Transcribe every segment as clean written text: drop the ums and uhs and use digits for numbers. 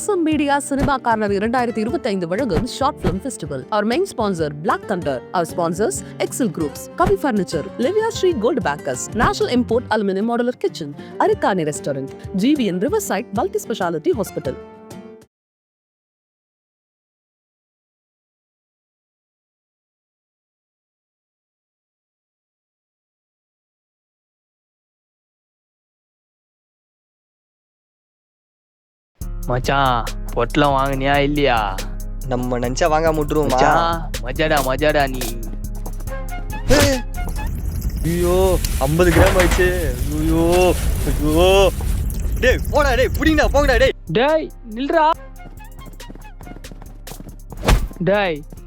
Awesome Media Cinema Corner 2025 வழங்கும் Short Film Festival. Our main sponsor Black Thunder. Our sponsors Excel Groups, Kavi Furniture, Livia Street Gold Backers, National Import Aluminum Modular Kitchen, Arikani Restaurant, GVN Riverside Multi Speciality Hospital. மச்சான் பொட்டலம் வாங்கினியா இல்லையா? நம்ம நினச்சா வாங்காம விட்டுருவோமா? மஜாடா நீ. ஐயோ 50 gram ஆயிடுச்சு. ஐயோ ஐயோ டேய் போடா டேய் புடிங்கடா போங்கடா டேய். டேய்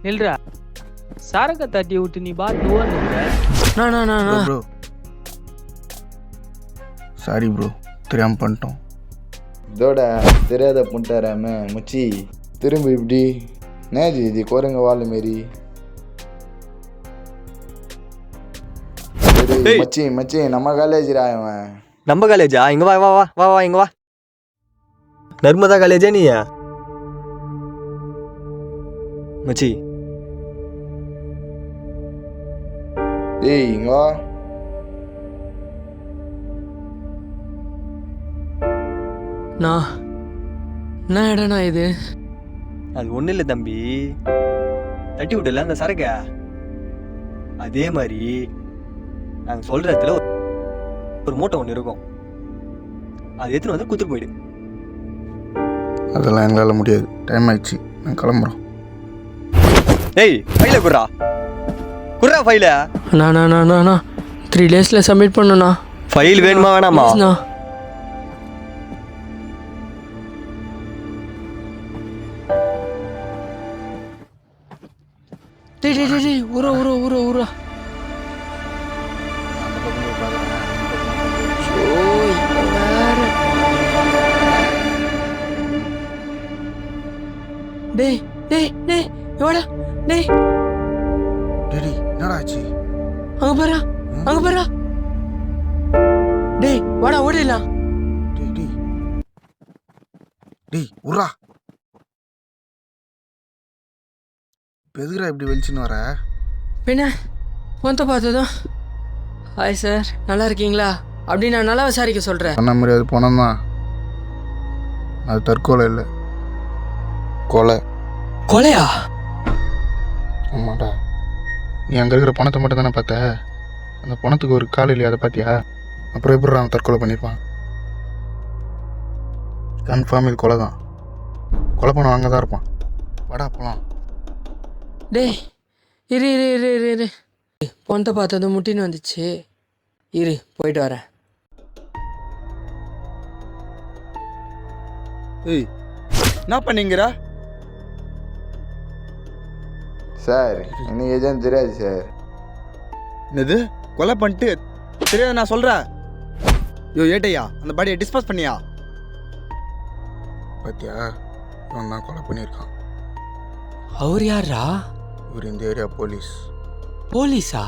நில்றா சரக்க தட்டி விட்டு நீ பாத்து ஓடுற. ப்ரோ சாரி ப்ரோ, தெரியாம பண்ணிட்டோம். இதோட தெரியாத புண்டாராம முச்சி திரும்ப இப்படி நேஜி இது குரங்க வாழ் மாரி. மச்சி மச்சி நம்ம காலேஜ்ரா அவன். நம்ம காலேஜா? இங்க வா வா வா வா வா இங்க வா. நர்மதா காலேஜா நீ? மச்சி ஏய் இங்க வா. என்ன இடம்னா இது? அது ஒன்றும் இல்லை தம்பி, தட்டி விடல அந்த சரக்க. அதே மாதிரி நாங்கள் சொல்கிற இடத்துல ஒரு மூட்டை ஒன்று இருக்கும், அது எடுத்துன்னு வந்து குத்துட்டு போயிடு. அதெல்லாம் எங்களால் முடியாது, டைம் ஆயிடுச்சு, நான் கிளம்புறோம். ஏய் ஃபைலை குர்ரா ஃபைலை. அண்ணா 3 days சப்மிட் பண்ணுண்ணா. ஃபைல் வேணுமா வேணாமா? டேய் ஊரா. டேய் எவடா? டேய் டேடி என்னடா ஆச்சு? அங்க பாரா. டேய் வாடா ஓடிடலாம். டேய் உர்ரா, எதுக்குடா இப்படி வெளிச்சுன்னு வர? பின்ன பொந்த பார்த்ததும் ஹாய் சார் நல்லா இருக்கீங்களா அப்படி நான் நல்லா விசாரிக்க சொல்கிறேன். பண்ண மாதிரி அது பணம் தான், அது தற்கொலை இல்லை, கொலையா? ஆமாடா, நீ அங்கே இருக்கிற பணத்தை மட்டும் தானே பார்த்த, அந்த பணத்துக்கு ஒரு கால் இல்லையா, அதை பார்த்தியா? அப்புறம் எப்படி அவன் தற்கொலை பண்ணியிருப்பான்? கன்ஃபார்ம் இது கொலை தான், கொலை பண்ண அங்கே தான் இருப்பான். வாடா போகலாம். டேய் இரு பொந்த பார்த்ததும் முட்டின்னு வந்துச்சு, இரு போயிட்டு வரேன். ஏய் என்ன பண்ணீங்கடா? சார் எனக்கு எதுவும் தெரியாது சார். என்னது கொலை பண்ணிட்டு தெரியாது நான் சொல்கிறேன். ஏட்டையா அந்த பாடியை டிஸ்போஸ் பண்ணியா? பார்த்தியா, இவன் தான் கொலை பண்ணியிருக்கான். அவர் யாரா? இவர் இந்த ஏரியா போலீஸா?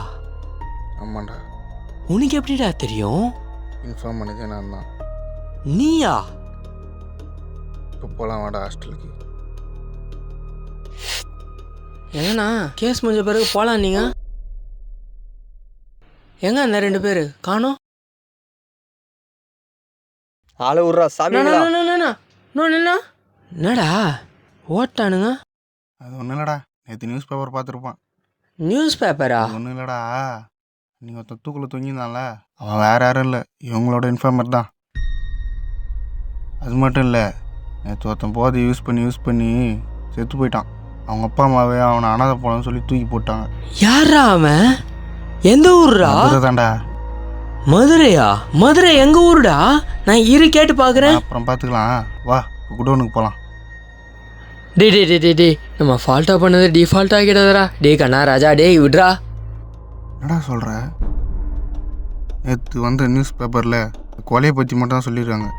ஆமாண்டா. உனக்கு எப்படிடா தெரியும்? இன்ஃபார்ம் பண்ணதே நான் தான். நீயா? இப்போ போகலாம் வாடா ஹாஸ்டலுக்கு. ஏன்னா கேஸ் முடிஞ்ச பிறகு போகலாம். நீங்க எங்க அந்த 2 பேர் காணோம்? ஆளை விட்றா சாமி. என்னடா ஓட்டானுங்க? அது ஒன்றும் இல்லைடா, நேற்று நியூஸ் பேப்பர் பார்த்துருப்பான். நியூஸ் பேப்பரா? ஒன்றும் இல்லைடா, நீங்கள் ஒருத்தன் தூக்கில் தொங்கியிருந்தான்ல, அவன் வேறு யாரும் இல்லை, இவங்களோட இன்ஃபார்மர் தான். அது மட்டும் இல்லை, நேற்று ஒருத்தன் போதை யூஸ் பண்ணி செத்து போயிட்டான். அவங்க அப்பா அம்மாவே அவனை அனாதை போனன்னு சொல்லி தூக்கி போட்டாங்க. யாரா அவன்? எந்த ஊர்ரா? தான்டா. மதுரையா? மதுரை எங்க ஊருடா? நான் கேட்டு பார்க்குறேன். அப்புறம் பார்த்துக்கலாம், வா குடோனுக்கு போகலாம். டே நம்ம ஃபால்ட்டாக பண்ணது டிஃபால்ட் ஆகிடாதரா. டே கண்ணா ராஜா, டே விட்ரா. என்னடா சொல்கிற? நேற்று வந்த நியூஸ் பேப்பரில் கொலையை பற்றி மட்டும் தான் சொல்லியிருக்காங்க.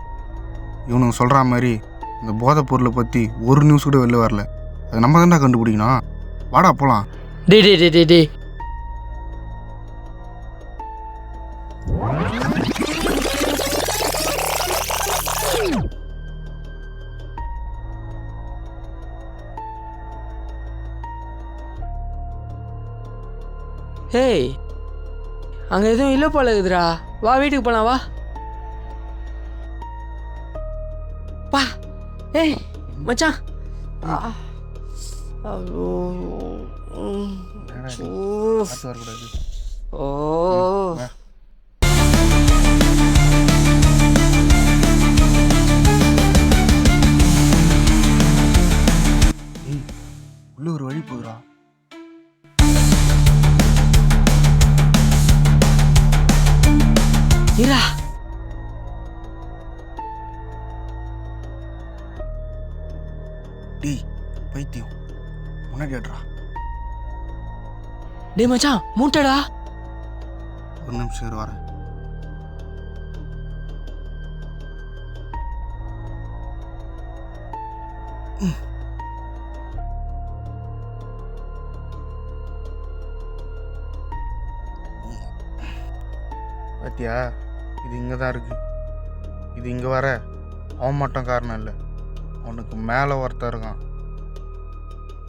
இவனுங்க சொல்கிற மாதிரி இந்த போதைப் பொருளை பற்றி ஒரு நியூஸ் கூட வெளில வரல. அது நம்ம தான்டா கண்டுபிடிக்கணும். வாடா போகலாம். டே ஏய் அங்கே எதுவும் இல்லை போல இருக்குதுடா, வா வீட்டுக்கு போகலாம், வா பா. ஏய் மச்சான். ஐயோ. என்னடா இது? ஓ. பார்த்து வரக்கூடாது. ஓ. வா. ஏய், உள்ள ஒரு வழி போகுதுடா. இரா. டேய் பைத்தியம், முன்னாடி ஆடுறா. டேய் மச்சான் மூட்டடா. ஒரு நிமிஷம் இரு, வரேன். பாத்தியா, இது இங்கே தான் இருக்கு. இது இங்கே வர அவன் மட்டும் காரணம் இல்லை, அவனுக்கு மேலே ஒருத்தன் இருக்கான்.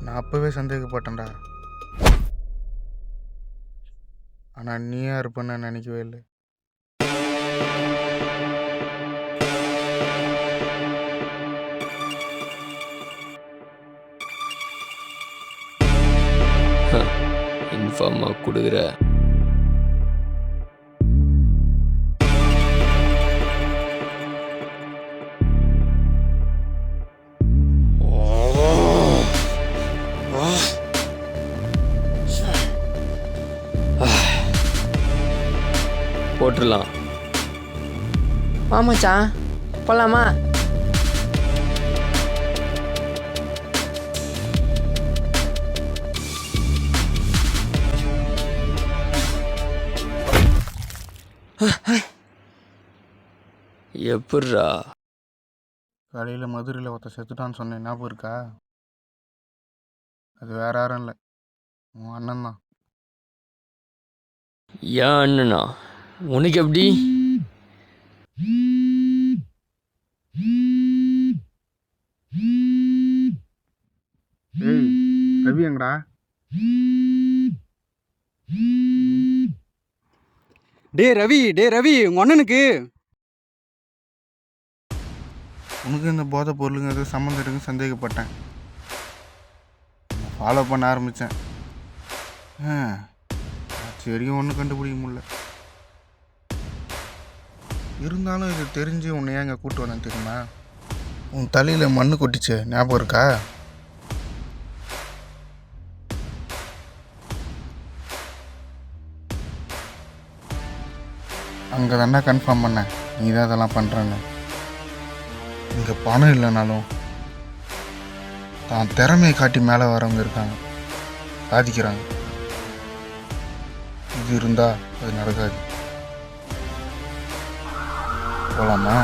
நான் அப்போவே சந்தேகப்பட்டேன்டா, ஆனால் நீயா இருப்பேன்னு நான் நினைக்கவே இல்லை. இன்ஃபார்மாக கொடுக்குற. போட்டுடலாம். ஆமாச்சான் போகலாமா? எப்பட்றா? காலையில் மதுரையில் ஒருத்தன் செத்துட்டான்னு சொன்னேன், ஞாபகம் இருக்கா? அது வேற யாரும் இல்லை, உன் அண்ணன் தான். ஏன் அண்ணனா? உனக்கு எப்படி? ஏய் ரவி எங்கடா? டே ரவி உங்க அண்ணனுக்கு உனக்கு இந்த போதை பொருளுங்க எதுவும் சம்மந்தம் இருக்குன்னு சந்தேகப்பட்டேன், ஃபாலோ பண்ண ஆரம்பித்தேன். சரியும் ஒன்றும் கண்டுபிடிக்க முடியல. இருந்தாலும் இது தெரிஞ்சு உன்னை ஏன் இங்கே கூப்பிட்டு வரேன் தெரியுமா? உன் தலையில் மண்ணு கொட்டிச்சு, ஞாபகம் இருக்கா? அங்கே தானே கன்ஃபார்ம் பண்ணேன் நீ தான் இதெல்லாம் பண்ணுறேன்னு. இங்கே பணம் இல்லைனாலும் தான் திறமையை காட்டி மேலே வரவங்க இருக்காங்க, சாதிக்கிறாங்க. இது இருந்தால் அது நடக்காது. போகலாமா?